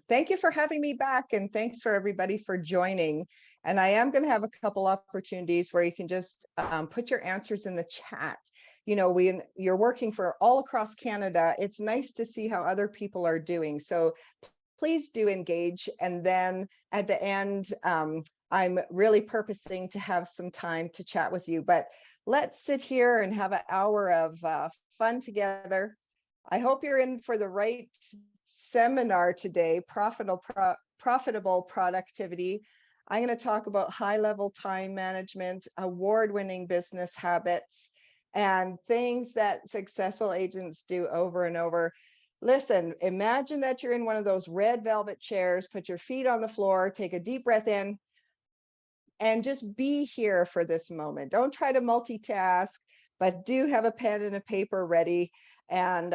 Thank you for having me back, and thanks for everybody for joining. And I am going to have a couple opportunities where you can just put your answers in the chat. You know, you're working for all across Canada. It's nice to see how other people are doing. So please do engage. And then at the end, I'm really purposing to have some time to chat with you. But let's sit here and have an hour of fun together. I hope you're in for the right seminar today, profitable productivity. I'm going to talk about high-level time management, award-winning business habits, and things that successful agents do over and over. Listen, imagine that you're in one of those red velvet chairs, put your feet on the floor, take a deep breath in, and just be here for this moment. Don't try to multitask, but do have a pen and a paper ready. And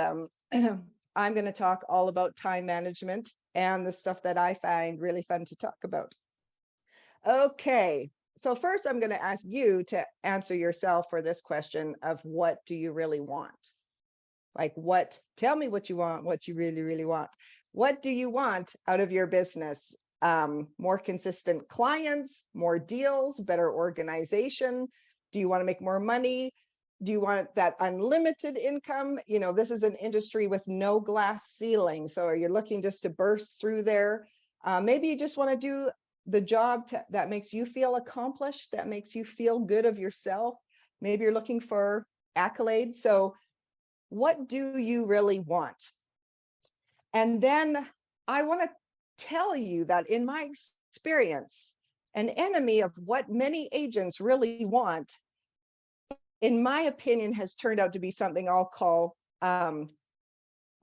I'm going to talk all about time management and the stuff that I find really fun to talk about. Okay, so first I'm going to ask you to answer yourself for this question of what do you really want? Like tell me what you want, what you really, really want. What do you want out of your business? More consistent clients, more deals, better organization? Do you want to make more money? Do you want that unlimited income? You know, this is an industry with no glass ceiling. So are you looking just to burst through there? Maybe you just want to do the job that makes you feel accomplished, that makes you feel good of yourself. Maybe you're looking for accolades. So what do you really want? And then I want to tell you that in my experience, an enemy of what many agents really want, in my opinion, has turned out to be something I'll call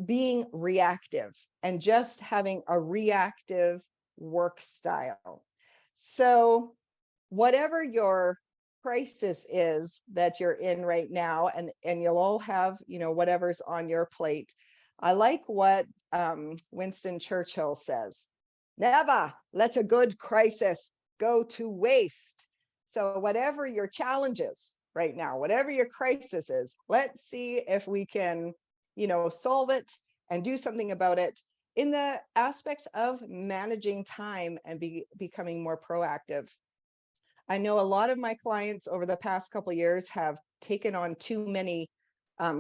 being reactive and just having a reactive work style. So whatever your crisis is that you're in right now, and you'll all have, you know, whatever's on your plate. I like what Winston Churchill says, never let a good crisis go to waste. So whatever your challenge is right now, whatever your crisis is, let's see if we can, you know, solve it and do something about it in the aspects of managing time and becoming more proactive. I know a lot of my clients over the past couple of years have taken on too many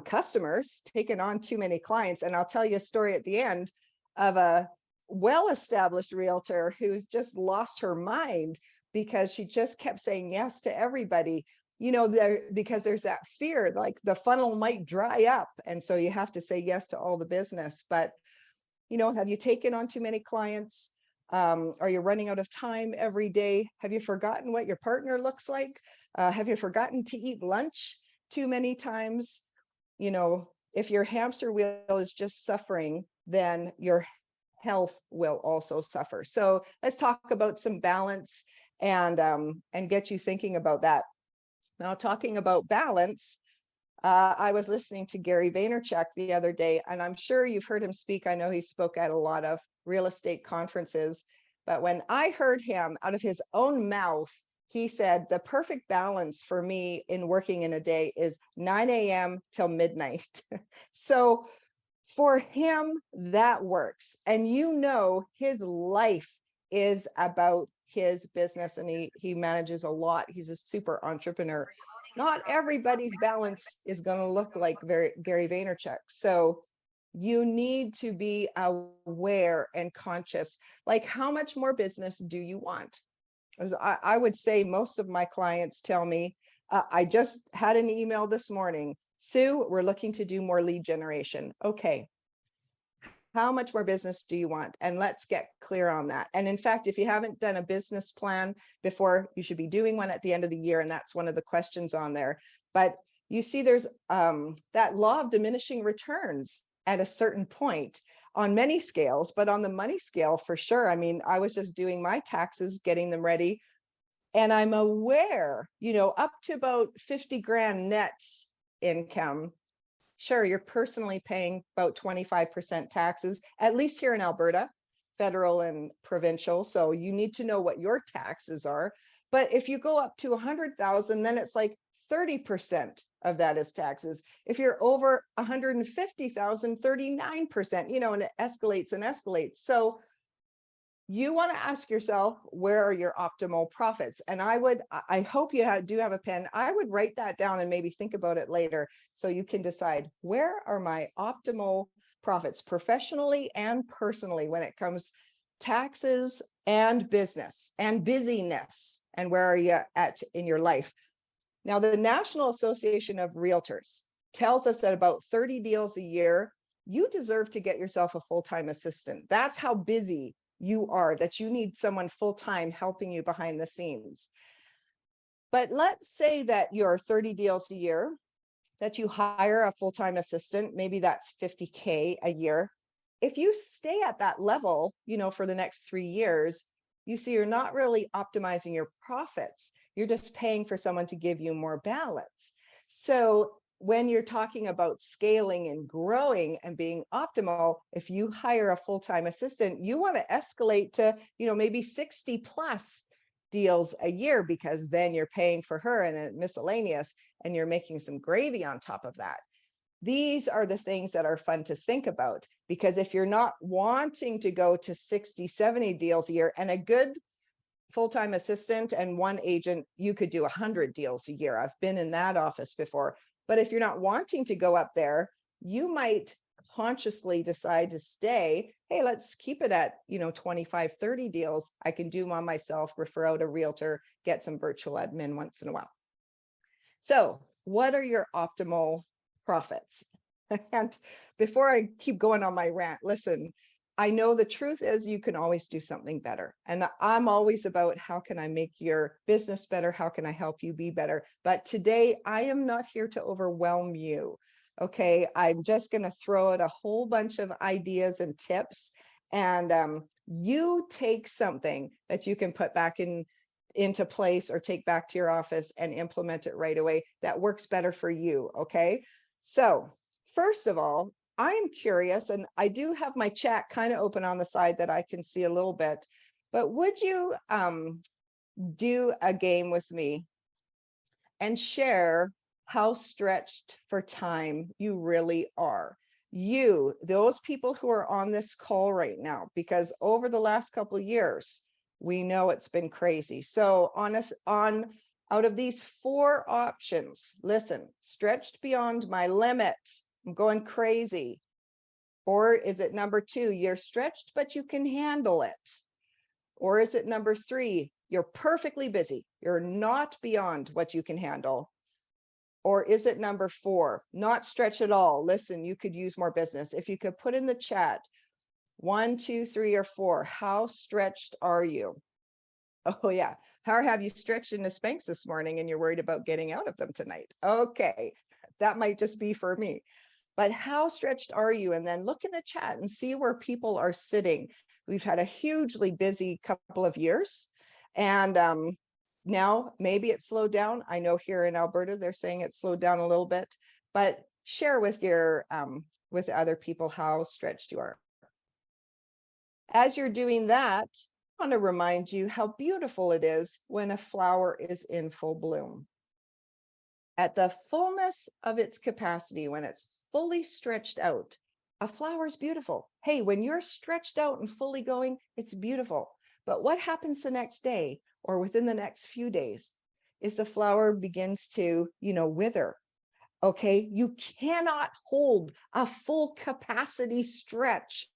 customers, taken on too many clients. And I'll tell you a story at the end of a well-established realtor who's just lost her mind because she just kept saying yes to everybody, you know, because there's that fear, like the funnel might dry up. And so you have to say yes to all the business. But, you know, have you taken on too many clients? Are you running out of time every day? Have you forgotten what your partner looks like? Have you forgotten to eat lunch too many times? You know, if your hamster wheel is just suffering, then your health will also suffer. So let's talk about some balance and get you thinking about that. Now, talking about balance, I was listening to Gary Vaynerchuk the other day, and I'm sure you've heard him speak. I know he spoke at a lot of real estate conferences, but when I heard him out of his own mouth, he said, the perfect balance for me in working in a day is 9 a.m. till midnight. So for him, that works. And you know, his life is about his business, and he manages a lot. He's a super entrepreneur. Not everybody's balance is going to look like Gary Vaynerchuk. So you need to be aware and conscious. Like, how much more business do you want? As I would say most of my clients tell me, I just had an email this morning, Sue, we're looking to do more lead generation. Okay. How much more business do you want? And let's get clear on that. And in fact, if you haven't done a business plan before, you should be doing one at the end of the year. And that's one of the questions on there. But you see, there's that law of diminishing returns at a certain point on many scales, but on the money scale for sure. I mean, I was just doing my taxes, getting them ready. And I'm aware, you know, up to about 50 grand net income, sure, you're personally paying about 25% taxes, at least here in Alberta, federal and provincial. So you need to know what your taxes are. But if you go up to 100,000, then it's like 30% of that is taxes. If you're over 150,000, 39%, and it escalates and escalates. So you want to ask yourself, where are your optimal profits? And I hope you do have a pen. I would write that down and maybe think about it later so you can decide, where are my optimal profits professionally and personally when it comes taxes and business and busyness, and where are you at in your life? Now, the National Association of Realtors tells us that about 30 deals a year, you deserve to get yourself a full-time assistant. That's how busy you are, that you need someone full-time helping you behind the scenes. But let's say that you're 30 deals a year, that you hire a full-time assistant, maybe that's 50K a year. If you stay at that level, for the next 3 years, you see you're not really optimizing your profits. You're just paying for someone to give you more balance. So when you're talking about scaling and growing and being optimal, if you hire a full-time assistant, you want to escalate to, maybe 60 plus deals a year, because then you're paying for her and a miscellaneous, and you're making some gravy on top of that. These are the things that are fun to think about, because if you're not wanting to go to 60, 70 deals a year, and a good full-time assistant and one agent, you could do 100 deals a year. I've been in that office before. But if you're not wanting to go up there, you might consciously decide to stay. Hey, let's keep it at, 25, 30 deals. I can do one myself, refer out a realtor, get some virtual admin once in a while. So what are your optimal profits? And before I keep going on my rant, listen, I know the truth is you can always do something better. And I'm always about, how can I make your business better? How can I help you be better? But today I am not here to overwhelm you. Okay. I'm just going to throw out a whole bunch of ideas and tips, and you take something that you can put back into place or take back to your office and implement it right away that works better for you. Okay. So first of all, I'm curious, and I do have my chat kind of open on the side that I can see a little bit, but would you do a game with me and share how stretched for time you really are? Those people who are on this call right now, because over the last couple of years, we know it's been crazy. So out of these 4 options, listen, stretched beyond my limit, I'm going crazy. Or is it number 2, you're stretched, but you can handle it? Or is it number 3, you're perfectly busy, you're not beyond what you can handle? Or is it number 4, not stretched at all? Listen, you could use more business. If you could put in the chat 1, 2, 3, or 4, how stretched are you? Oh yeah. How have you stretched into Spanx this morning and you're worried about getting out of them tonight? Okay. That might just be for me. But how stretched are you? And then look in the chat and see where people are sitting. We've had a hugely busy couple of years, and now maybe it's slowed down. I know here in Alberta, they're saying it's slowed down a little bit, but share with with other people how stretched you are. As you're doing that, I want to remind you how beautiful it is when a flower is in full bloom. At the fullness of its capacity, when it's fully stretched out, a flower is beautiful. Hey, when you're stretched out and fully going, it's beautiful. But what happens the next day or within the next few days is the flower begins to, wither. Okay, you cannot hold a full capacity stretch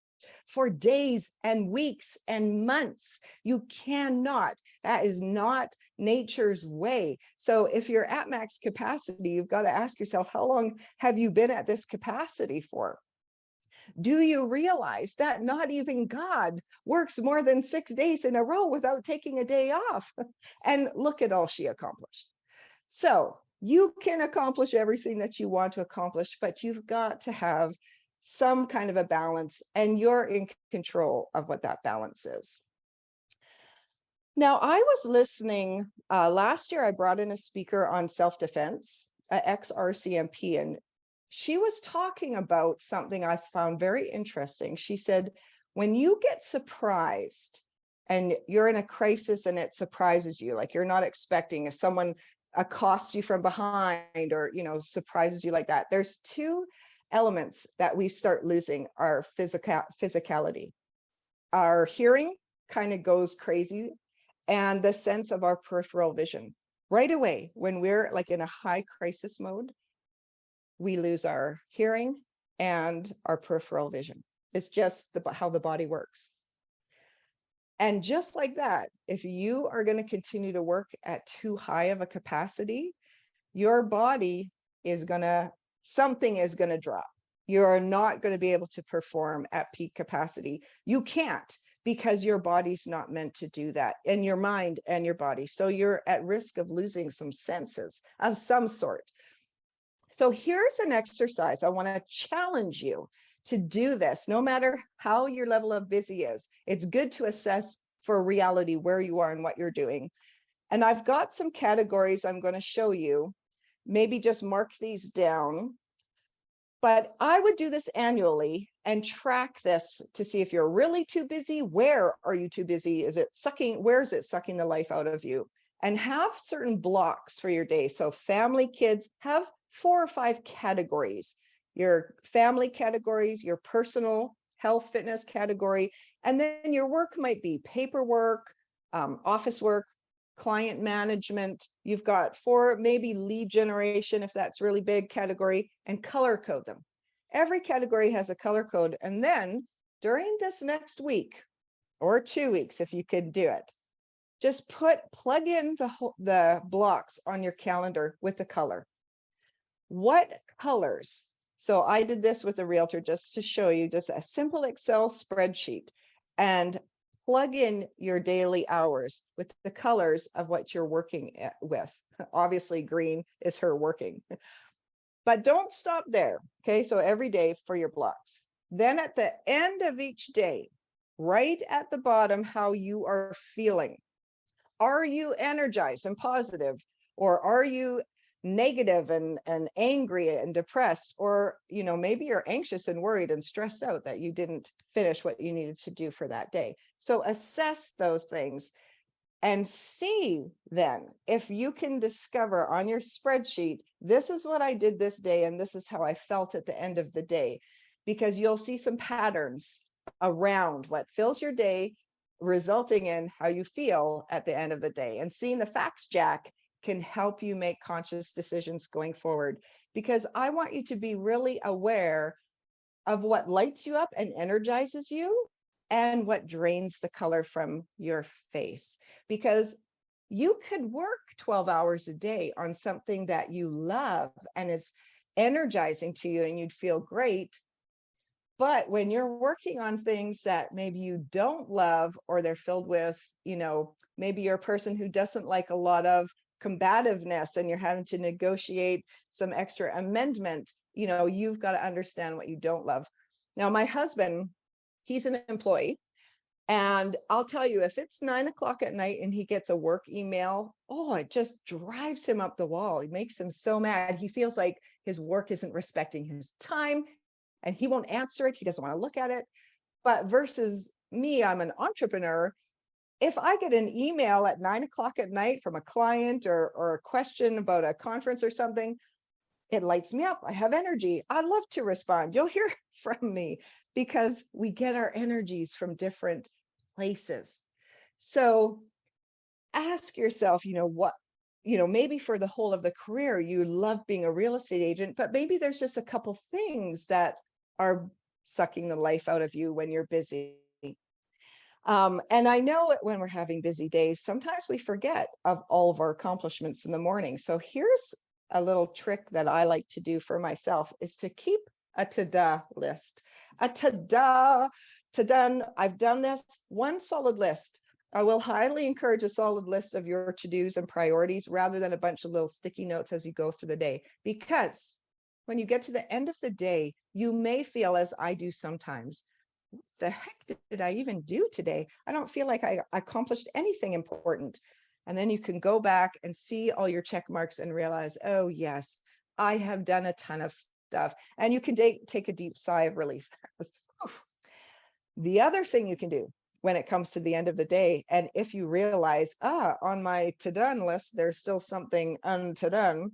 for days and weeks and months. You cannot. That is not nature's way. So if you're at max capacity, you've got to ask yourself, how long have you been at this capacity for? Do you realize that not even God works more than 6 days in a row without taking a day off? And look at all she accomplished. So you can accomplish everything that you want to accomplish, but you've got to have some kind of a balance, and you're in control of what that balance is. Now, I was listening last year. I brought in a speaker on self-defense, an ex-RCMP, and she was talking about something I found very interesting. She said, when you get surprised and you're in a crisis and it surprises you, like you're not expecting, if someone accosts you from behind or, surprises you like that. There's two elements that we start losing: our physicality. Our hearing kind of goes crazy, and the sense of our peripheral vision. Right away, when we're like in a high crisis mode, we lose our hearing and our peripheral vision. It's just how the body works. And just like that, if you are going to continue to work at too high of a capacity, your body something is going to drop. You're not going to be able to perform at peak capacity. You can't, because your body's not meant to do that, and your mind and your body. So you're at risk of losing some senses of some sort. So here's an exercise. I want to challenge you to do this, no matter how your level of busy is. It's good to assess for reality where you are and what you're doing. And I've got some categories I'm going to show you. Maybe just mark these down. But I would do this annually and track this to see if you're really too busy. Where are you too busy? Where is it sucking the life out of you? And have certain blocks for your day. So family, kids, have 4 or 5 categories: your family categories, your personal health, fitness category, and then your work might be paperwork, office work, client management. You've got 4, maybe lead generation, if that's really big category, and color code them. Every category has a color code. And then during this next week or 2 weeks, if you could do it, just plug in the blocks on your calendar with the color. What colors? So I did this with a realtor just to show you, just a simple Excel spreadsheet, and plug in your daily hours with the colors of what you're working with. Obviously, green is her working. But don't stop there. Okay, so every day for your blocks. Then at the end of each day, right at the bottom, how you are feeling. Are you energized and positive, or are you negative and angry and depressed? Or, maybe you're anxious and worried and stressed out that you didn't finish what you needed to do for that day. So assess those things and see then if you can discover on your spreadsheet, this is what I did this day and this is how I felt at the end of the day, because you'll see some patterns around what fills your day, resulting in how you feel at the end of the day. And seeing the facts, Jack, can help you make conscious decisions going forward, because I want you to be really aware of what lights you up and energizes you and what drains the color from your face. Because you could work 12 hours a day on something that you love and is energizing to you and you'd feel great. But when you're working on things that maybe you don't love, or they're filled with, maybe you're a person who doesn't like a lot of combativeness and you're having to negotiate some extra amendment, you've got to understand what you don't love. Now, my husband, he's an employee. And I'll tell you, if it's 9 o'clock at night and he gets a work email, it just drives him up the wall. It makes him so mad. He feels like his work isn't respecting his time, and he won't answer it. He doesn't want to look at it. But versus me, I'm an entrepreneur. If I get an email at 9 o'clock at night from a client or a question about a conference or something, it lights me up. I have energy. I love to respond. You'll hear from me, because we get our energies from different places. So ask yourself, maybe for the whole of the career, you love being a real estate agent, but maybe there's just a couple things that are sucking the life out of you when you're busy. And I know when we're having busy days, sometimes we forget of all of our accomplishments in the morning. So here's a little trick that I like to do for myself, is to keep a to-do list. I've done this, one solid list. I will highly encourage a solid list of your to-dos and priorities rather than a bunch of little sticky notes as you go through the day. Because when you get to the end of the day, you may feel, as I do sometimes, what the heck did I even do today? I don't feel like I accomplished anything important. And then you can go back and see all your check marks and realize, oh yes, I have done a ton of stuff. And you can take a deep sigh of relief. The other thing you can do when it comes to the end of the day. And if you realize, on my to-done list, there's still something un-to-done,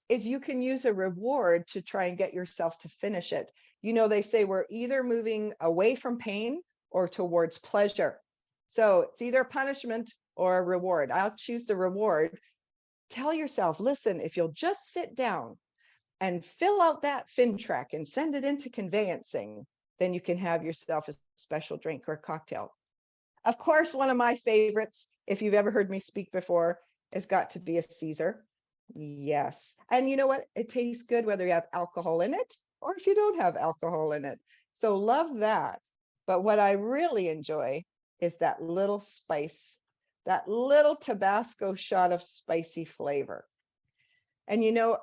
is you can use a reward to try and get yourself to finish it. You know, they say we're either moving away from pain or towards pleasure. So it's either a punishment or a reward. I'll choose the reward. Tell yourself, listen, if you'll just sit down and fill out that FinTrack and send it into conveyancing, then you can have yourself a special drink or a cocktail. Of course, one of my favorites, if you've ever heard me speak before, has got to be a Caesar. Yes. And you know what? It tastes good whether you have alcohol in it or if you don't have alcohol in it. So love that. But what I really enjoy is that little spice, that little Tabasco shot of spicy flavor. And you know,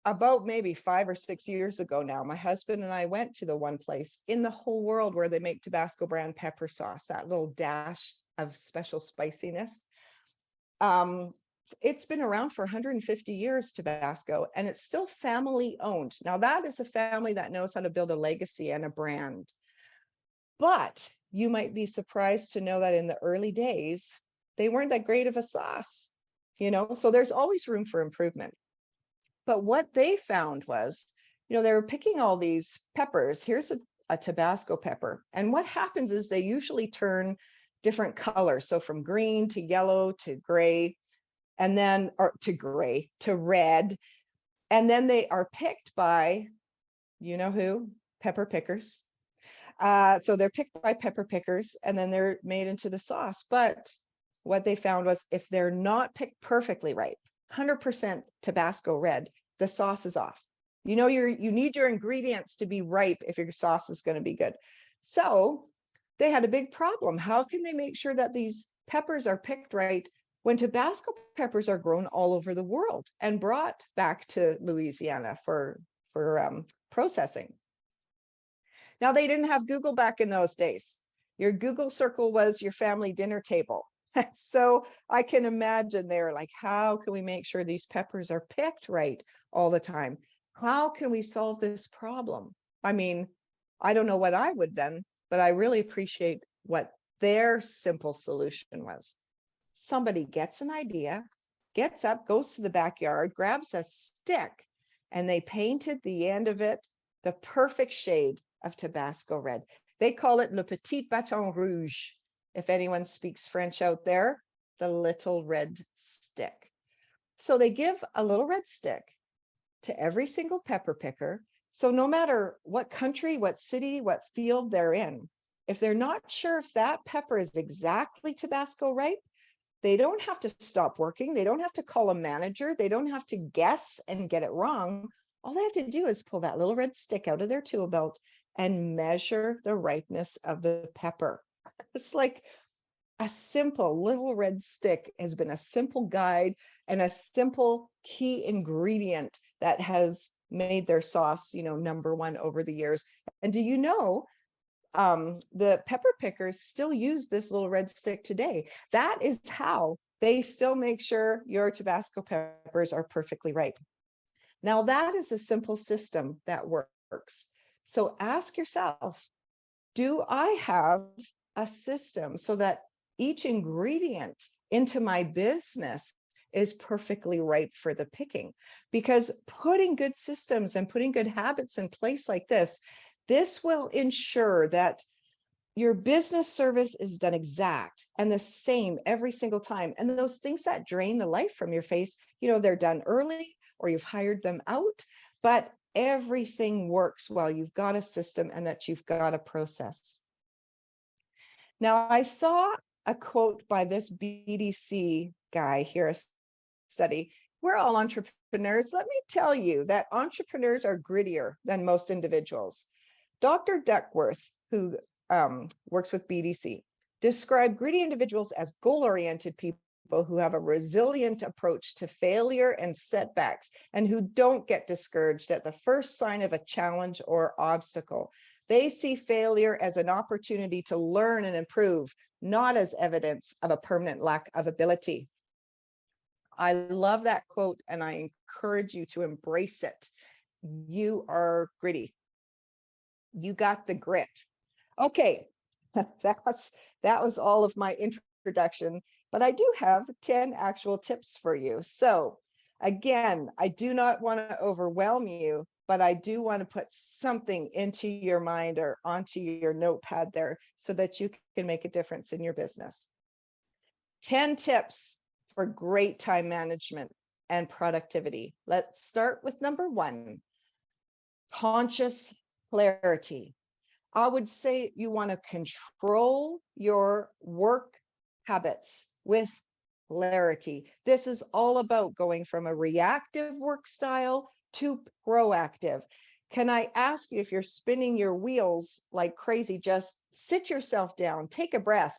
about maybe 5 or 6 years ago now, my husband and I went to the one place in the whole world where they make Tabasco brand pepper sauce, that little dash of special spiciness. It's been around for 150 years, Tabasco, and it's still family owned. Now that is a family that knows how to build a legacy and a brand. But you might be surprised to know that in the early days, they weren't that great of a sauce, you know, so there's always room for improvement. But what they found was, you know, they were picking all these peppers. Here's a Tabasco pepper. And what happens is they usually turn different colors. So from green to yellow to gray, and then, or to gray, to red. And then they are picked by, you know who? Pepper pickers. So they're picked by pepper pickers and then they're made into the sauce. But what they found was if they're not picked perfectly ripe, 100% Tabasco red, the sauce is off. You know, you need your ingredients to be ripe if your sauce is going to be good. So they had a big problem. How can they make sure that these peppers are picked right when Tabasco peppers are grown all over the world and brought back to Louisiana for processing? Now, they didn't have Google back in those days. Your Google circle was your family dinner table. So I can imagine they're like, how can we make sure these peppers are picked right all the time? How can we solve this problem? I mean, I don't know what I would then, but I really appreciate what their simple solution was. Somebody gets an idea, gets up, goes to the backyard, grabs a stick, and they painted the end of it the perfect shade of Tabasco red. They call it le petit bâton rouge. If anyone speaks French out there, the little red stick. So they give a little red stick to every single pepper picker. So no matter what country, what city, what field they're in, if they're not sure if that pepper is exactly Tabasco ripe, they don't have to stop working. They don't have to call a manager. They don't have to guess and get it wrong. All they have to do is pull that little red stick out of their tool belt and measure the ripeness of the pepper. It's like a simple little red stick has been a simple guide and a simple key ingredient that has made their sauce, you know, #1 over the years. And do you know, the pepper pickers still use this little red stick today? That is how they still make sure your Tabasco peppers are perfectly ripe. Now, that is a simple system that works. So ask yourself, do I have a system so that each ingredient into my business is perfectly ripe for the picking? Because putting good systems and putting good habits in place like this will ensure that your business service is done exact and the same every single time. And those things that drain the life from your face, you know, they're done early or you've hired them out, but everything works while you've got a system and that you've got a process. Now, I saw a quote by this BDC guy here, a study. We're all entrepreneurs. Let me tell you that entrepreneurs are grittier than most individuals. Dr. Duckworth, who works with BDC, described gritty individuals as goal-oriented people who have a resilient approach to failure and setbacks and who don't get discouraged at the first sign of a challenge or obstacle. They see failure as an opportunity to learn and improve, not as evidence of a permanent lack of ability. I love that quote and I encourage you to embrace it. You are gritty. You got the grit. Okay, that was all of my introduction, but I do have 10 actual tips for you. So again, I do not want to overwhelm you, but I do want to put something into your mind or onto your notepad there so that you can make a difference in your business. 10 tips for great time management and productivity. Let's start with number 1, conscious clarity. I would say you want to control your work habits with clarity. This is all about going from a reactive work style to proactive. Can I ask you, if you're spinning your wheels like crazy, just sit yourself down, take a breath,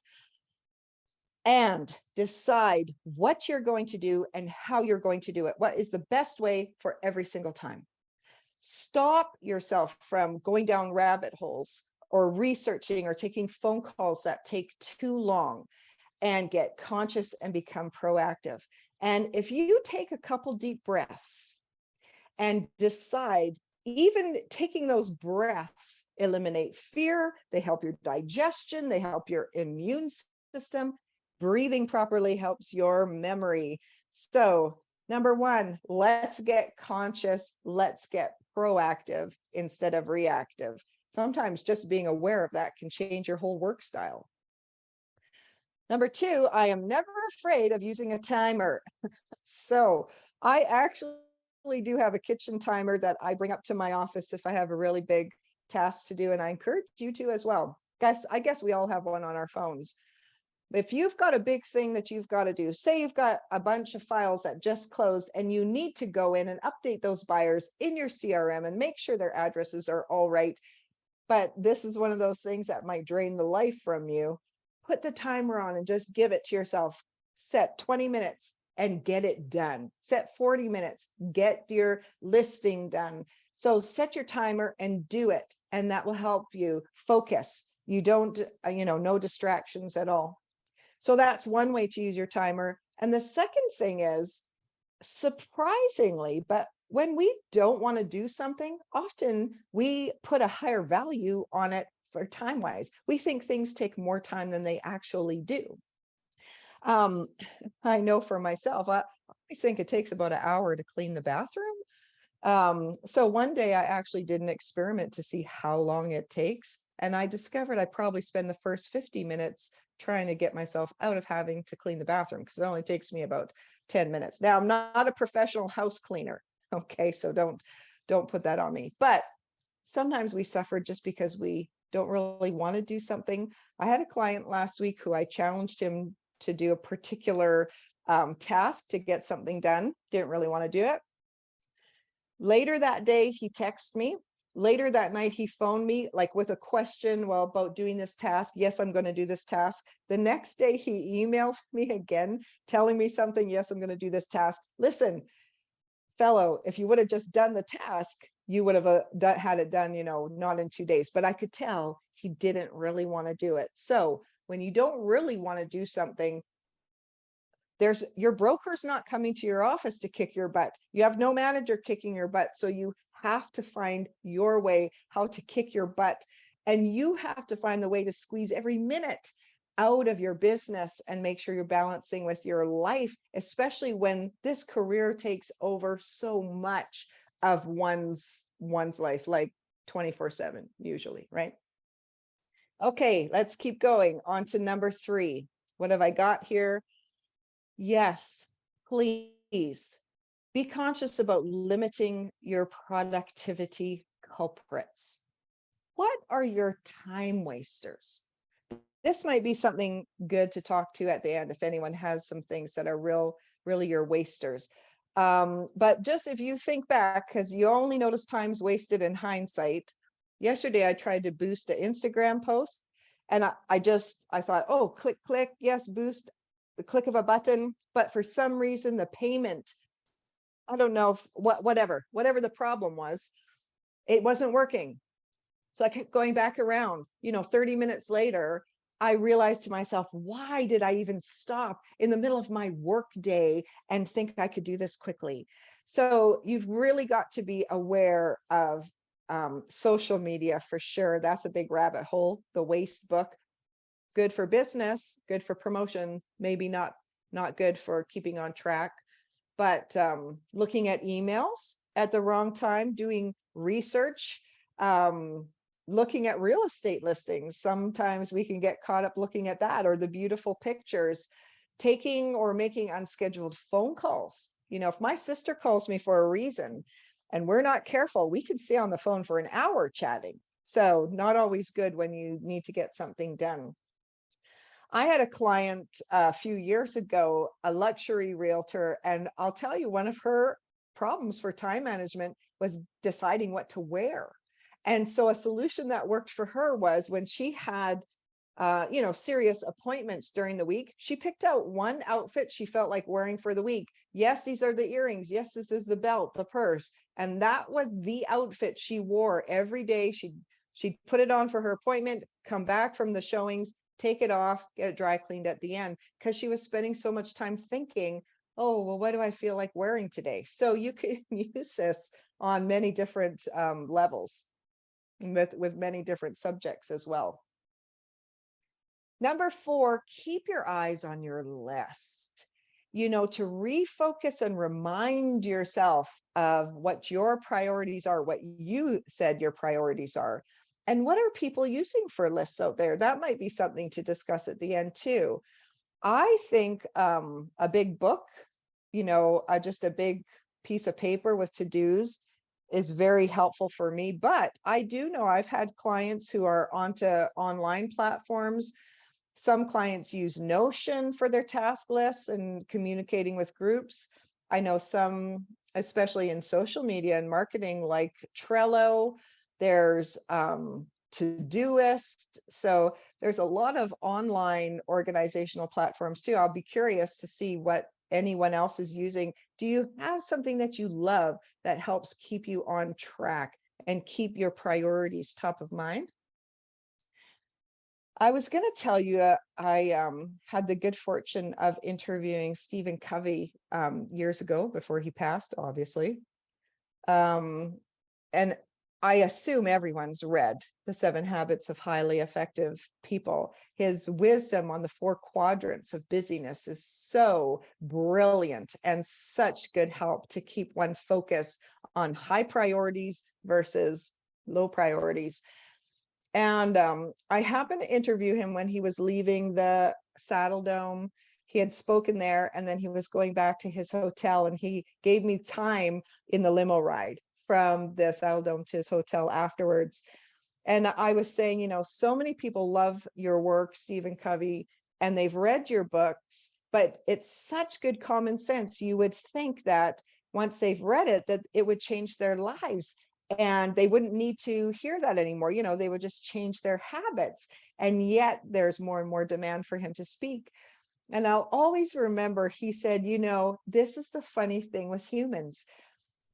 and decide what you're going to do and how you're going to do it. What is the best way for every single time? Stop yourself from going down rabbit holes or researching or taking phone calls that take too long, and get conscious and become proactive. And if you take a couple deep breaths and decide, even taking those breaths eliminate fear, they help your digestion, they help your immune system. Breathing properly helps your memory. So number 1, let's get conscious, let's get proactive instead of reactive. Sometimes just being aware of that can change your whole work style. Number 2, I am never afraid of using a timer. So I actually do have a kitchen timer that I bring up to my office if I have a really big task to do, and I encourage you to as well. I guess we all have one on our phones. If you've got a big thing that you've got to do, say you've got a bunch of files that just closed and you need to go in and update those buyers in your CRM and make sure their addresses are all right, but this is one of those things that might drain the life from you, put the timer on and just give it to yourself. Set 20 minutes and get it done. Set 40 minutes, get your listing done. So set your timer and do it, and that will help you focus. You don't, no distractions at all. So that's one way to use your timer. And the second thing is, surprisingly, but when we don't want to do something, often we put a higher value on it for time wise. We think things take more time than they actually do. I know for myself, I always think it takes about an hour to clean the bathroom. So one day I actually did an experiment to see how long it takes. And I discovered I probably spend the first 50 minutes trying to get myself out of having to clean the bathroom, because it only takes me about 10 minutes. Now, I'm not a professional house cleaner. Okay. So don't put that on me. But sometimes we suffer just because we don't really want to do something. I had a client last week who I challenged him to do a particular task to get something done. Didn't really want to do it. Later that day, he texted me. Later that night, he phoned me like with a question, well, about doing this task. Yes, I'm going to do this task. The next day, he emailed me again, telling me something. Yes, I'm going to do this task. Listen, fellow, if you would have just done the task, you would have had it done, not in 2 days. But I could tell he didn't really want to do it. So when you don't really want to do something, your broker's not coming to your office to kick your butt. You have no manager kicking your butt. So you have to find your way how to kick your butt. And you have to find the way to squeeze every minute out of your business and make sure you're balancing with your life, especially when this career takes over so much of one's life, like 24/7 usually, right? Okay, let's keep going on to number 3. What have I got here? Yes, please be conscious about limiting your productivity culprits. What are your time wasters? This might be something good to talk to at the end if anyone has some things that are really your wasters. But just if you think back, because you only notice times wasted in hindsight. Yesterday, I tried to boost an Instagram post, and I thought, oh, click, yes, boost, the click of a button. But for some reason, the payment, I don't know if whatever the problem was, it wasn't working. So I kept going back around, 30 minutes later, I realized to myself, why did I even stop in the middle of my work day and think I could do this quickly? So you've really got to be aware of social media for sure. That's a big rabbit hole, the waste book. good for business, good for promotion, maybe not good for keeping on track. But looking at emails at the wrong time, doing research, looking at real estate listings. Sometimes we can get caught up looking at that, or the beautiful pictures, taking or making unscheduled phone calls. If my sister calls me for a reason and we're not careful, we could stay on the phone for an hour chatting. So not always good when you need to get something done. I had a client a few years ago, a luxury realtor, and I'll tell you, one of her problems for time management was deciding what to wear. And so a solution that worked for her was, when she had serious appointments during the week, she picked out one outfit she felt like wearing for the week. Yes, these are the earrings. Yes, this is the belt, the purse. And that was the outfit she wore every day. She'd put it on for her appointment, come back from the showings, take it off, get it dry cleaned at the end, because she was spending so much time thinking, oh, well, what do I feel like wearing today? So you can use this on many different levels, with many different subjects as well. Number 4, keep your eyes on your list, to refocus and remind yourself of what your priorities are, what you said your priorities are, and what are people using for lists out there. That might be something to discuss at the end too. I think a big book, just a big piece of paper with to-dos is very helpful for me. But I do know I've had clients who are onto online platforms. Some clients use Notion for their task lists and communicating with groups. I know some, especially in social media and marketing, like Trello. There's Todoist. So there's a lot of online organizational platforms too. I'll be curious to see what anyone else is using. Do you have something that you love that helps keep you on track and keep your priorities top of mind? I was going to tell you, I had the good fortune of interviewing Stephen Covey years ago, before he passed, obviously. And I assume everyone's read The 7 Habits of Highly Effective People. His wisdom on the 4 quadrants of busyness is so brilliant and such good help to keep one focused on high priorities versus low priorities. And I happened to interview him when he was leaving the Saddle Dome. He had spoken there, and then he was going back to his hotel, and he gave me time in the limo ride from the Saddle Dome to his hotel afterwards. And I was saying, so many people love your work, Stephen Covey, and they've read your books, but it's such good common sense. You would think that once they've read it, that it would change their lives. And they wouldn't need to hear that anymore. They would just change their habits. And yet there's more and more demand for him to speak. And I'll always remember, he said, this is the funny thing with humans.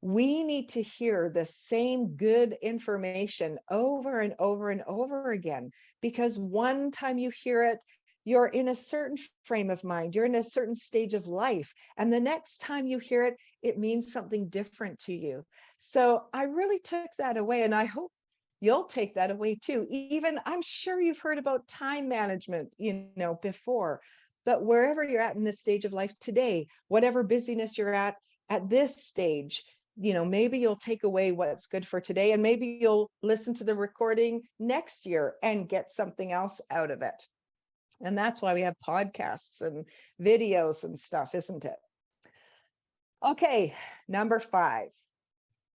We need to hear the same good information over and over and over again, because one time you hear it, you're in a certain frame of mind, you're in a certain stage of life. And the next time you hear it, it means something different to you. So I really took that away, and I hope you'll take that away too. Even, I'm sure you've heard about time management, before, but wherever you're at in this stage of life today, whatever busyness you're at this stage, maybe you'll take away what's good for today, and maybe you'll listen to the recording next year and get something else out of it. And that's why we have podcasts and videos and stuff, isn't it? Okay, number 5.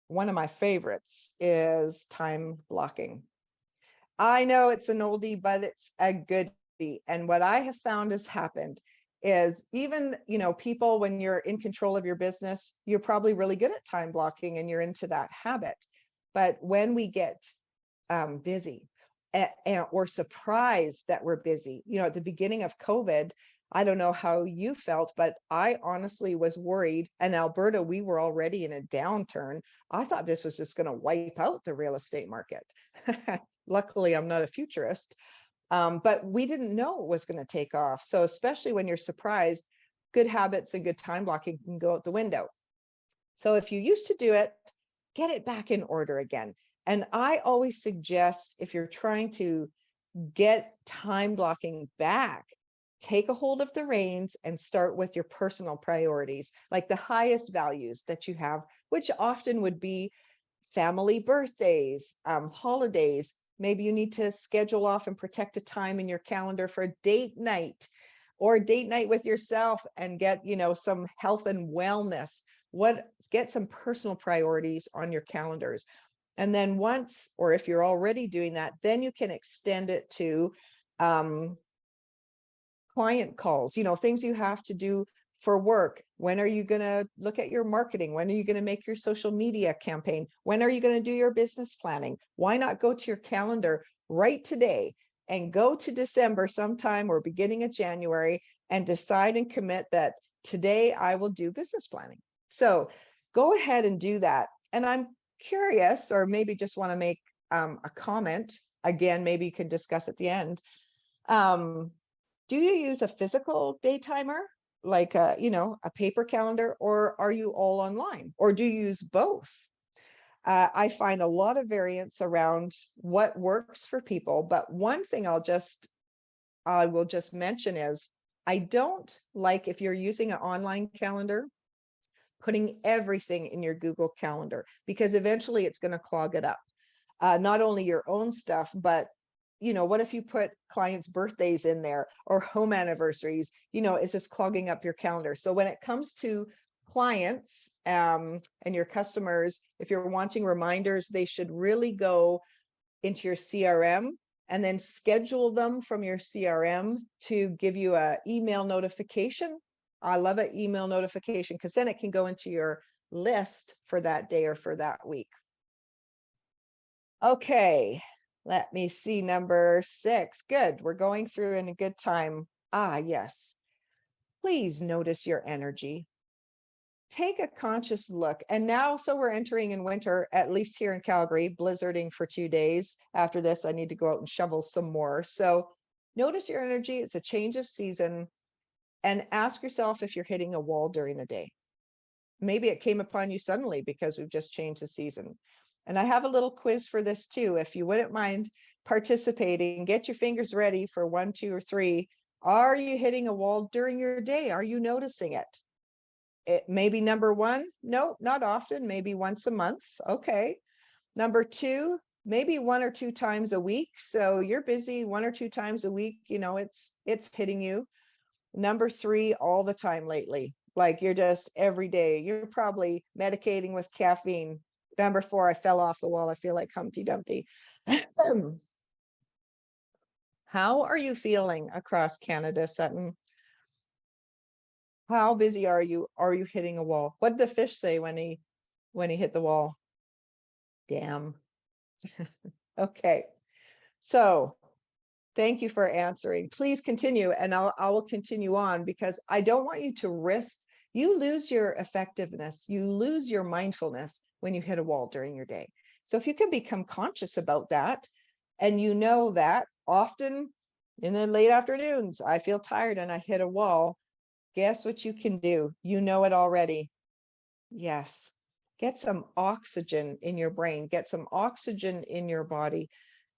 One of my favorites is time blocking. I know it's an oldie, but it's a goodie. And what I have found has happened is, even, people, when you're in control of your business, you're probably really good at time blocking and you're into that habit. But when we get busy or surprised that we're busy, at the beginning of COVID, I don't know how you felt, but I honestly was worried. In Alberta, we were already in a downturn. I thought this was just going to wipe out the real estate market. Luckily, I'm not a futurist. But we didn't know it was going to take off. So especially when you're surprised, good habits and good time blocking can go out the window. So if you used to do it, get it back in order again. And I always suggest, if you're trying to get time blocking back. Take a hold of the reins and start with your personal priorities, like the highest values that you have, which often would be family birthdays, holidays. Maybe you need to schedule off and protect a time in your calendar for a date night or a date night with yourself and get, some health and wellness. Get some personal priorities on your calendars. And then once, or if you're already doing that, then you can extend it to client calls, things you have to do for work. When are you going to look at your marketing? When are you going to make your social media campaign? When are you going to do your business planning? Why not go to your calendar right today and go to December sometime or beginning of January and decide and commit that today I will do business planning. So go ahead and do that. And I'm curious, or maybe just want to make a comment again, maybe you can discuss at the end. Do you use a physical day timer, like a paper calendar, or are you all online, or do you use both? I find a lot of variance around what works for people, but one thing I will just mention is I don't like, if you're using an online calendar, putting everything in your Google Calendar, because eventually it's going to clog it up. Not only your own stuff, but what if you put clients' birthdays in there or home anniversaries? It's just clogging up your calendar. So when it comes to clients and your customers, if you're wanting reminders, they should really go into your CRM and then schedule them from your CRM to give you an email notification. I love an email notification because then it can go into your list for that day or for that week. Okay, let me see, number 6. Good, we're going through in a good time. Yes. Please notice your energy. Take a conscious look. And now, so we're entering in winter, at least here in Calgary, blizzarding for 2 days. After this, I need to go out and shovel some more. So notice your energy. It's a change of season. And ask yourself if you're hitting a wall during the day. Maybe it came upon you suddenly because we've just changed the season. And I have a little quiz for this too. If you wouldn't mind participating, get your fingers ready for 1, 2, or 3. Are you hitting a wall during your day? Are you noticing it? It maybe number 1, no, not often, maybe once a month. Okay. Number 2, maybe 1 or 2 times a week. So you're busy 1 or 2 times a week, it's hitting you. Number 3, all the time lately. Like you're just every day. You're probably medicating with caffeine. Number 4, I fell off the wall. I feel like Humpty Dumpty. How are you feeling across Canada, Sutton? How busy are you? Are you hitting a wall? What did the fish say when he hit the wall? Damn. Okay. So thank you for answering. Please continue, and I will continue on because I don't want you to risk. You lose your effectiveness. You lose your mindfulness when you hit a wall during your day. So if you can become conscious about that, and that often in the late afternoons, I feel tired and I hit a wall. Guess what you can do? You know it already. Yes. Get some oxygen in your brain. Get some oxygen in your body.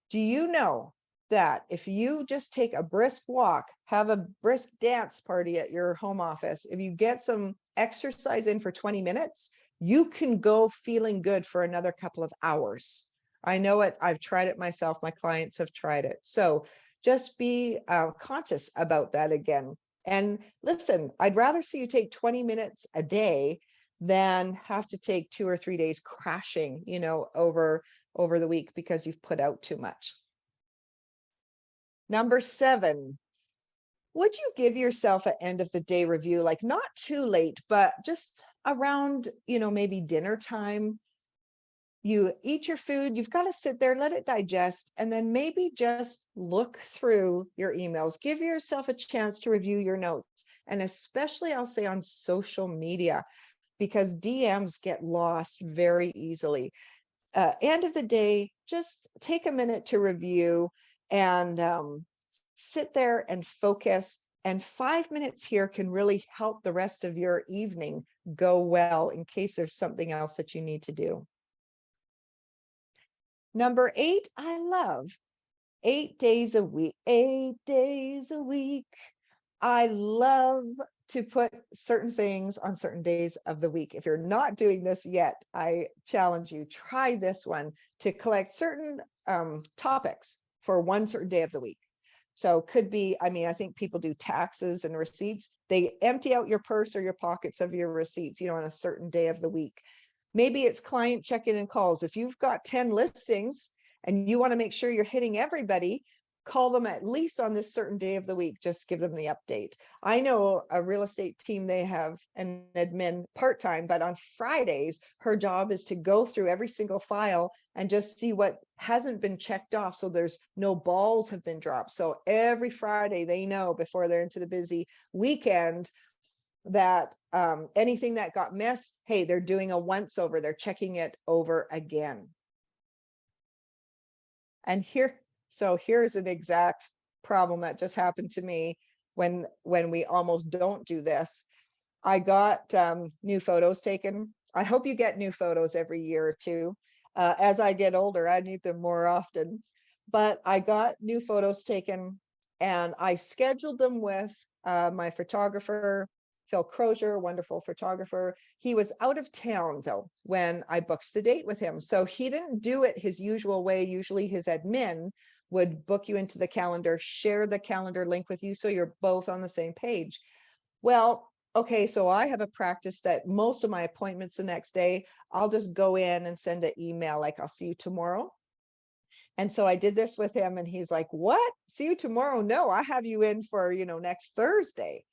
Do you know that if you just take a brisk walk, have a brisk dance party at your home office, if you get some exercise in for 20 minutes, you can go feeling good for another couple of hours. I know it. I've tried it myself. My clients have tried it. So just be conscious about that again. And listen, I'd rather see you take 20 minutes a day than have to take 2 or 3 days crashing, over the week because you've put out too much. Number 7, would you give yourself an end of the day review, like not too late, but just around, maybe dinner time? You eat your food, you've got to sit there, let it digest, and then maybe just look through your emails. Give yourself a chance to review your notes. And especially, I'll say, on social media, because DMs get lost very easily. End of the day, just take a minute to review and sit there and focus. And 5 minutes here can really help the rest of your evening go well in case there's something else that you need to do. Number 8, I love. 8 days a week, 8 days a week. I love to put certain things on certain days of the week. If you're not doing this yet, I challenge you, try this one to collect certain topics for one certain day of the week. So could be, I mean, I think people do taxes and receipts. They empty out your purse or your pockets of your receipts, on a certain day of the week. Maybe it's client check-in and calls. If you've got 10 listings and you want to make sure you're hitting everybody, call them at least on this certain day of the week. Just give them the update. I know a real estate team, they have an admin part-time, but on Fridays, her job is to go through every single file and just see what hasn't been checked off. So there's no balls have been dropped. So every Friday they know before they're into the busy weekend that anything that got missed, hey, they're doing a once over, they're checking it over again. And here's an exact problem that just happened to me when we almost don't do this. I got new photos taken. I hope you get new photos every year or two. As I get older, I need them more often. But I got new photos taken and I scheduled them with my photographer, Phil Crozier, wonderful photographer. He was out of town though when I booked the date with him. So he didn't do it his usual way. Usually his admin would book you into the calendar, share the calendar link with you so you're both on the same page. Well, okay, so I have a practice that most of my appointments the next day, I'll just go in and send an email like, I'll see you tomorrow. And so I did this with him and he's like, what? See you tomorrow? No, I have you in for, next Thursday.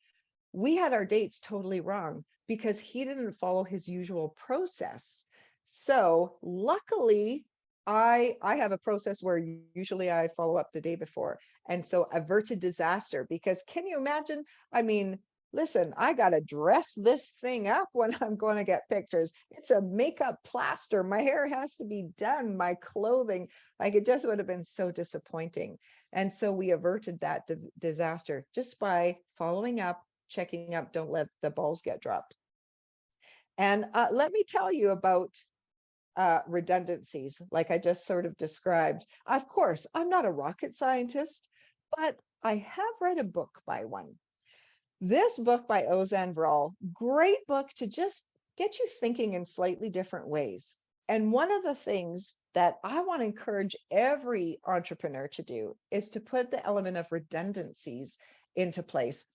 We had our dates totally wrong because he didn't follow his usual process. So luckily, I have a process where usually I follow up the day before. And so averted disaster, because can you imagine? I mean, listen, I got to dress this thing up when I'm going to get pictures. It's a makeup plaster. My hair has to be done, my clothing. Like it just would have been so disappointing. And so we averted that disaster just by following up, checking up, don't let the balls get dropped. And let me tell you about redundancies, like I just sort of described. Of course, I'm not a rocket scientist, but I have read a book by one. This book by Ozan Vral, great book to just get you thinking in slightly different ways. And one of the things that I want to encourage every entrepreneur to do is to put the element of redundancies into place.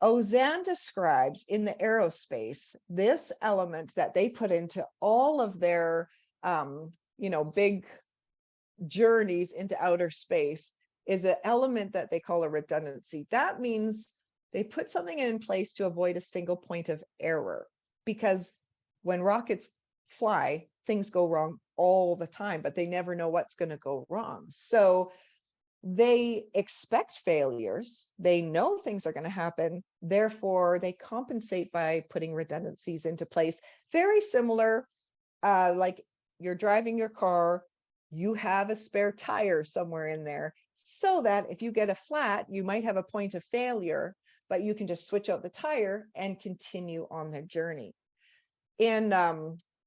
Ozan describes in the aerospace this element that they put into all of their big journeys into outer space is an element that they call a redundancy. That means they put something in place to avoid a single point of error, because when rockets fly, things go wrong all the time, but they never know what's going to go wrong. So they expect failures. They know things are going to happen. Therefore, they compensate by putting redundancies into place. Very similar, like you're driving your car, you have a spare tire somewhere in there, so that if you get a flat, you might have a point of failure, but you can just switch out the tire and continue on their journey. In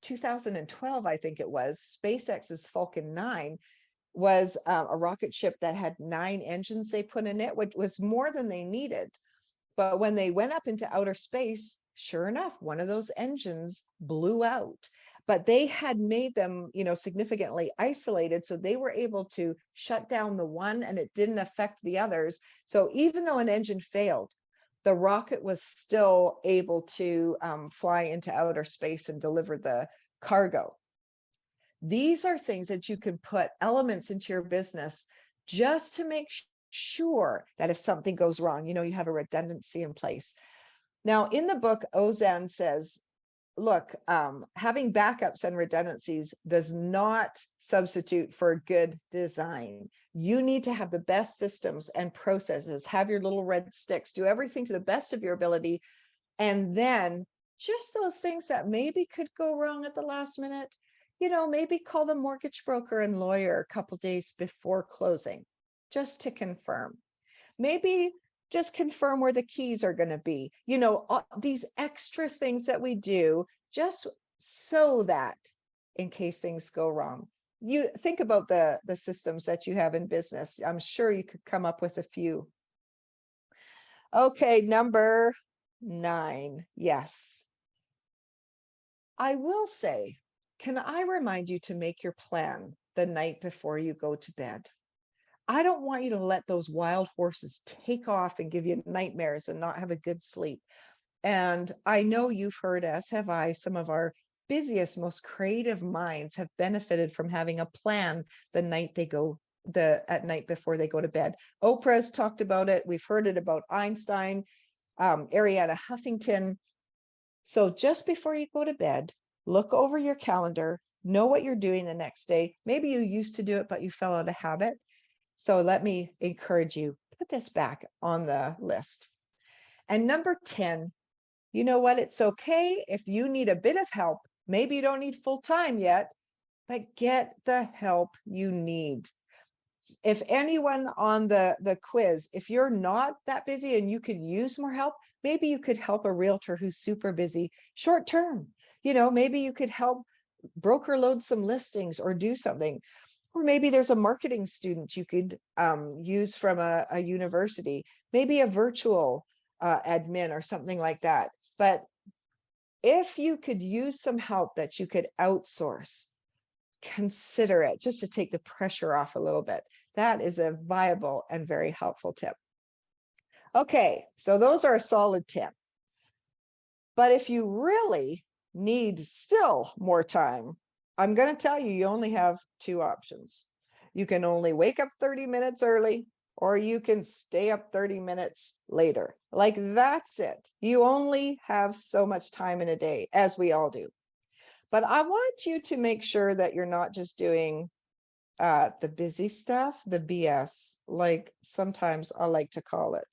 2012, I think it was, SpaceX's Falcon 9 was a rocket ship that had 9 engines they put in it, which was more than they needed. But when they went up into outer space, sure enough, one of those engines blew out. But they had made them, significantly isolated. So they were able to shut down the one and it didn't affect the others. So even though an engine failed, the rocket was still able to fly into outer space and deliver the cargo. These are things that you can put elements into your business just to make sure that if something goes wrong, you have a redundancy in place. Now, in the book, Ozan says, look, having backups and redundancies does not substitute for good design. You need to have the best systems and processes, have your little red sticks, do everything to the best of your ability. And then just those things that maybe could go wrong at the last minute, maybe call the mortgage broker and lawyer a couple days before closing, just to confirm. Maybe just confirm where the keys are going to be, these extra things that we do just so that in case things go wrong. you think about the systems that you have in business. I'm sure you could come up with a few. Okay, number 9. Yes. I will say, can I remind you to make your plan the night before you go to bed? I don't want you to let those wild horses take off and give you nightmares and not have a good sleep. And I know you've heard, as have I, some of our busiest, most creative minds have benefited from having a plan at night before they go to bed. Oprah's talked about it. We've heard it about Einstein, Ariana Huffington. So just before you go to bed, look over your calendar, know what you're doing the next day. Maybe you used to do it, but you fell out of habit. So let me encourage you, put this back on the list. And number 10, you know what? It's okay if you need a bit of help. Maybe you don't need full time yet, but get the help you need. If anyone on the quiz, if you're not that busy and you could use more help, maybe you could help a realtor who's super busy short term. Maybe you could help broker load some listings or do something. Or maybe there's a marketing student you could use from a university, maybe a virtual admin or something like that. But if you could use some help that you could outsource, consider it, just to take the pressure off a little bit. That is a viable and very helpful tip. Okay, so those are a solid 10. But if you really need still more time, I'm going to tell you, you only have 2 options. You can only wake up 30 minutes early, or you can stay up 30 minutes later. Like, that's it. You only have so much time in a day, as we all do. But I want you to make sure that you're not just doing the busy stuff, the BS, like sometimes I like to call it.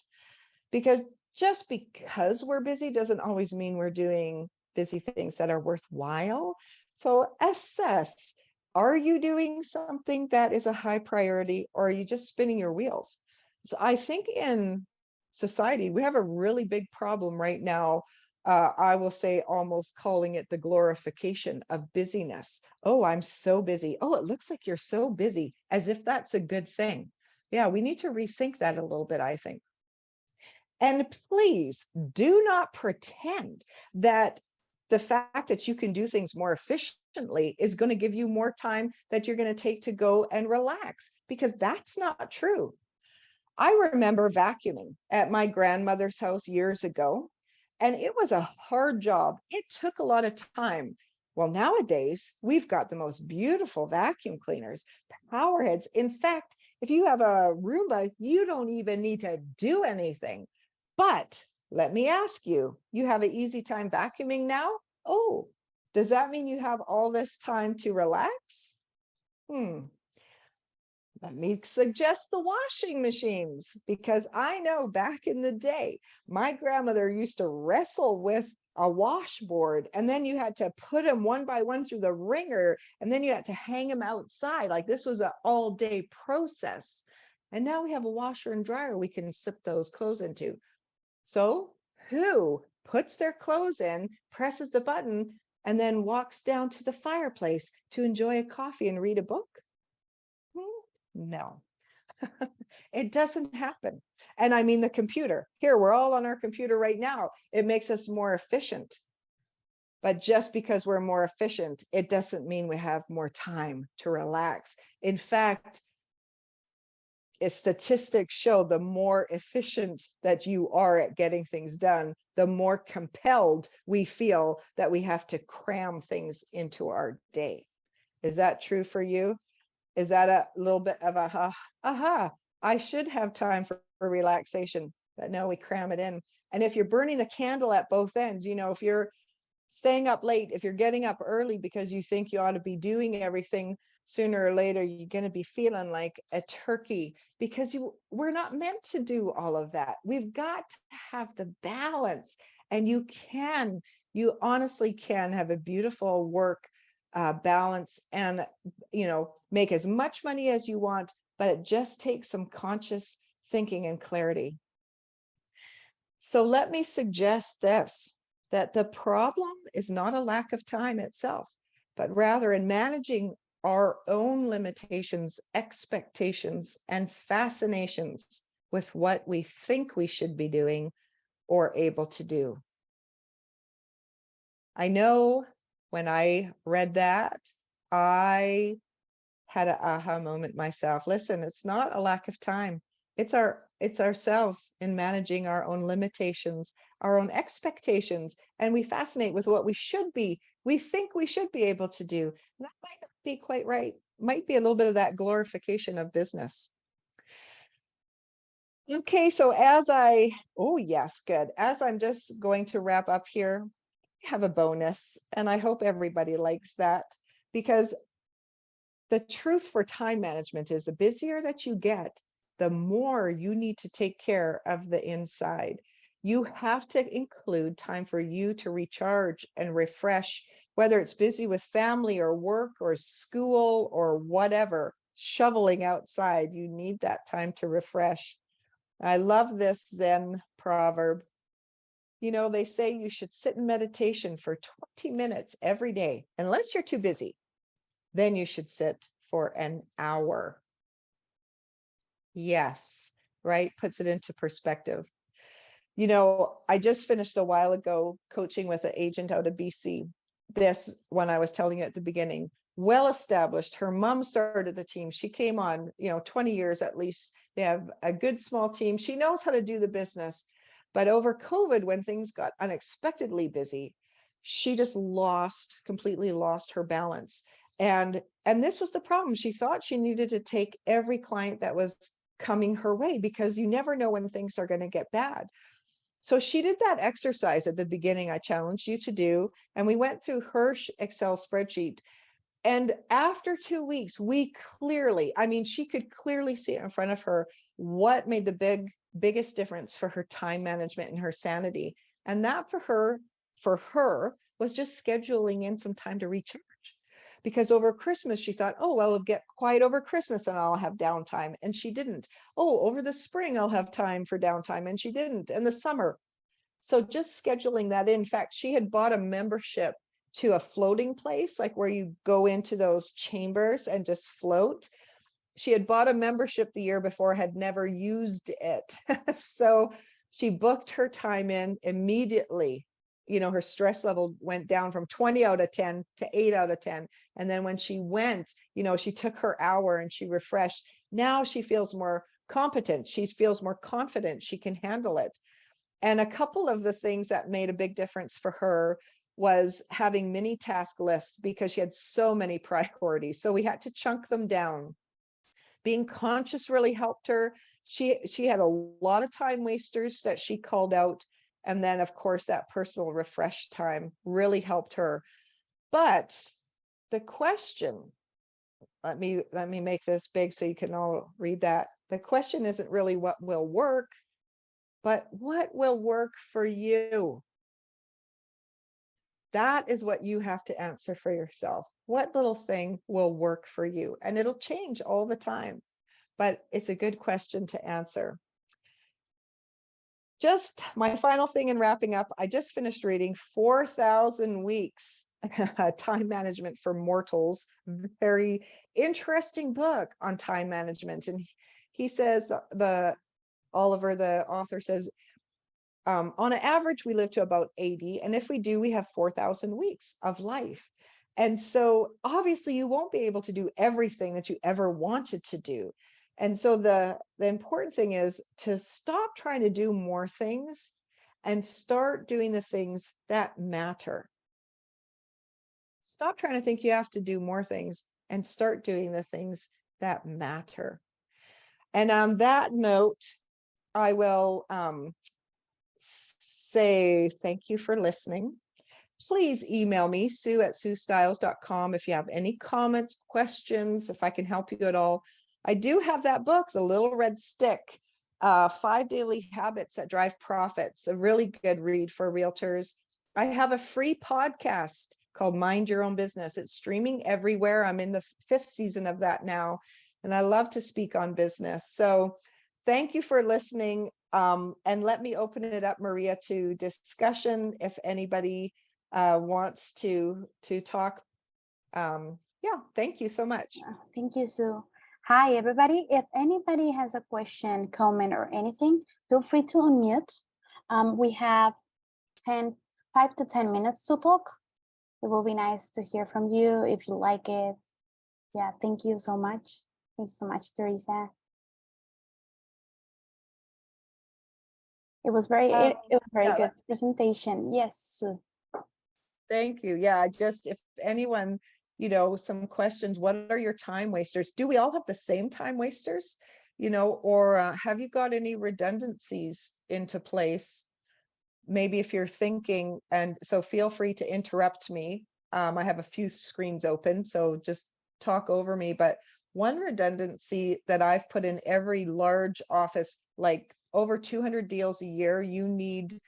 Because just because we're busy doesn't always mean we're doing busy things that are worthwhile. So assess, are you doing something that is a high priority, or are you just spinning your wheels? So I think in society, we have a really big problem right now. I will say almost calling it the glorification of busyness. Oh, I'm so busy. Oh, it looks like you're so busy, as if that's a good thing. Yeah, we need to rethink that a little bit, I think. And please do not pretend that the fact that you can do things more efficiently is going to give you more time that you're going to take to go and relax, because that's not true. I remember vacuuming at my grandmother's house years ago, and it was a hard job. It took a lot of time. Well, nowadays, we've got the most beautiful vacuum cleaners, power heads. In fact, if you have a Roomba, you don't even need to do anything. But let me ask you, you have an easy time vacuuming now? Oh, does that mean you have all this time to relax? Let me suggest the washing machines, because I know back in the day, my grandmother used to wrestle with a washboard, and then you had to put them one by one through the wringer, and then you had to hang them outside. Like, this was an all-day process. And now we have a washer and dryer we can slip those clothes into. So who puts their clothes in, presses the button, and then walks down to the fireplace to enjoy a coffee and read a book? No, it doesn't happen. And I mean, the computer. Here, we're all on our computer right now. It makes us more efficient. But just because we're more efficient, it doesn't mean we have more time to relax. In fact, statistics show the more efficient that you are at getting things done, the more compelled we feel that we have to cram things into our day. Is that true for you? Is that a little bit of aha, I should have time for relaxation, but no, we cram it in. And if you're burning the candle at both ends, if you're staying up late, if you're getting up early because you think you ought to be doing everything, sooner or later, you're going to be feeling like a turkey, because we're not meant to do all of that. We've got to have the balance, and you honestly can have a beautiful work balance and, make as much money as you want, but it just takes some conscious thinking and clarity. So let me suggest this, that the problem is not a lack of time itself, but rather in managing our own limitations, expectations, and fascinations with what we think we should be doing or able to do. I know when I read that, I had an aha moment myself. Listen, it's not a lack of time. It's ourselves in managing our own limitations, our own expectations, and we fascinate with what we think we should be able to do. And that might not be quite right. Might be a little bit of that glorification of business. Okay, so oh yes, good. As I'm just going to wrap up here, I have a bonus, and I hope everybody likes that, because the truth for time management is the busier that you get, the more you need to take care of the inside. You have to include time for you to recharge and refresh, whether it's busy with family or work or school or whatever, shoveling outside, you need that time to refresh. I love this Zen proverb. You know, they say you should sit in meditation for 20 minutes every day, unless you're too busy. Then you should sit for an hour. Yes, right? Puts it into perspective. You know, I just finished a while ago coaching with an agent out of BC. This, when I was telling you at the beginning, well established. Her mom started the team. She came on, 20 years at least. They have a good small team. She knows how to do the business. But over COVID, when things got unexpectedly busy, she just completely lost her balance. And this was the problem. She thought she needed to take every client that was coming her way, because you never know when things are going to get bad. So she did that exercise at the beginning I challenged you to do, and we went through her Excel spreadsheet. And after 2 weeks, she could clearly see it in front of her what made the biggest difference for her time management and her sanity. And that for her was just scheduling in some time to recharge. Because over Christmas, she thought, oh, well, it'll get quiet over Christmas and I'll have downtime. And she didn't. Oh, over the spring, I'll have time for downtime. And she didn't. And the summer. So just scheduling that in fact, she had bought a membership to a floating place, like where you go into those chambers and just float. She had bought a membership the year before, had never used it. So she booked her time in immediately. Her stress level went down from 20 out of 10 to 8 out of 10. And then when she went, she took her hour and she refreshed. Now she feels more competent. She feels more confident. She can handle it. And a couple of the things that made a big difference for her was having mini task lists, because she had so many priorities. So we had to chunk them down. Being conscious really helped her. She had a lot of time wasters that she called out. And then, of course, that personal refresh time really helped her. But the question, let me make this big so you can all read that. The question isn't really what will work, but what will work for you? That is what you have to answer for yourself. What little thing will work for you? And it'll change all the time, but it's a good question to answer. Just my final thing in wrapping up, I just finished reading 4,000 Weeks, Time Management for Mortals. Very interesting book on time management. And he says, Oliver, the author, says, on an average, we live to about 80. And if we do, we have 4,000 weeks of life. And so obviously you won't be able to do everything that you ever wanted to do. And so the important thing is to stop trying to do more things and start doing the things that matter. Stop trying to think you have to do more things and start doing the things that matter. And on that note, I will say thank you for listening. Please email me, sue@suestyles.com, if you have any comments, questions, if I can help you at all. I do have that book, The Little Red Stick, 5 Daily Habits That Drive Profits, a really good read for realtors. I have a free podcast called Mind Your Own Business. It's streaming everywhere. I'm in the 5th season of that now, and I love to speak on business. So thank you for listening. And let me open it up, Maria, to discussion if anybody wants to talk Yeah, thank you so much. Thank you, Sue. Hi, everybody. If anybody has a question, comment, or anything, feel free to unmute. We have 5 to 10 minutes to talk. It will be nice to hear from you if you like it. Yeah, thank you so much. Thank you so much, Teresa. It was it was very Yeah, good presentation. Yes, Sue. thank you. Yeah, if anyone, some questions, what are your time wasters? Do we all have the same time wasters? Or have you got any redundancies into place? Maybe if you're thinking, and so feel free to interrupt me. I have a few screens open, so just talk over me. But one redundancy that I've put in every large office, like over 200 deals a year, you need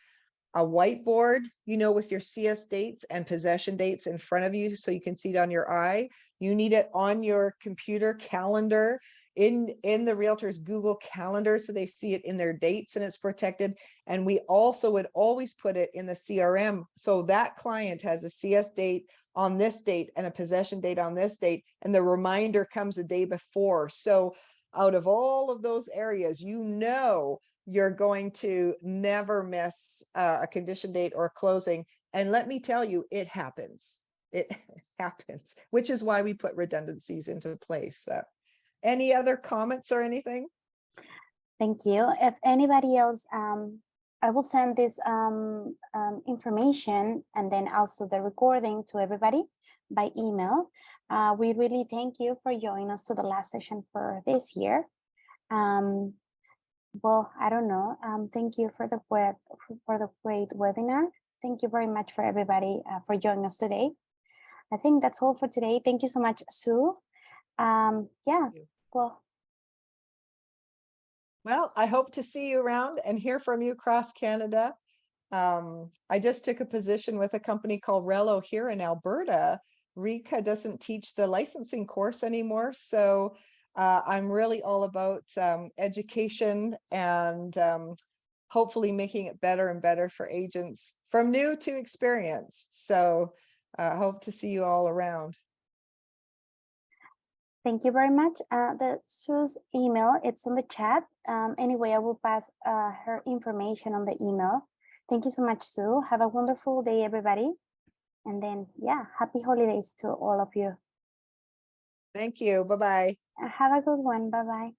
a whiteboard, with your CS dates and possession dates in front of you so you can see it on your eye. You need it on your computer calendar in the realtor's Google Calendar so they see it in their dates and it's protected. And we also would always put it in the CRM so that client has a CS date on this date and a possession date on this date, and the reminder comes the day before. So out of all of those areas, you're going to never miss a condition date or closing. And let me tell you, it happens. It happens, which is why we put redundancies into place. Any other comments or anything? Thank you. If anybody else, I will send this information and then also the recording to everybody by email. We really thank you for joining us to the last session for this year. Well, I don't know. Thank you for the great webinar. Thank you very much for everybody for joining us today. I think that's all for today. Thank you so much, Sue. Yeah, Well, I hope to see you around and hear from you across Canada. I just took a position with a company called Rello here in Alberta. Rika doesn't teach the licensing course anymore, so I'm really all about education and hopefully making it better and better for agents from new to experienced. So I hope to see you all around. thank you very much. The Sue's email, it's on the chat. Anyway, I will pass her information on the email. Thank you so much, Sue. Have a wonderful day, everybody. And then, yeah, happy holidays to all of you. Thank you. Bye-bye. Have a good one. Bye-bye.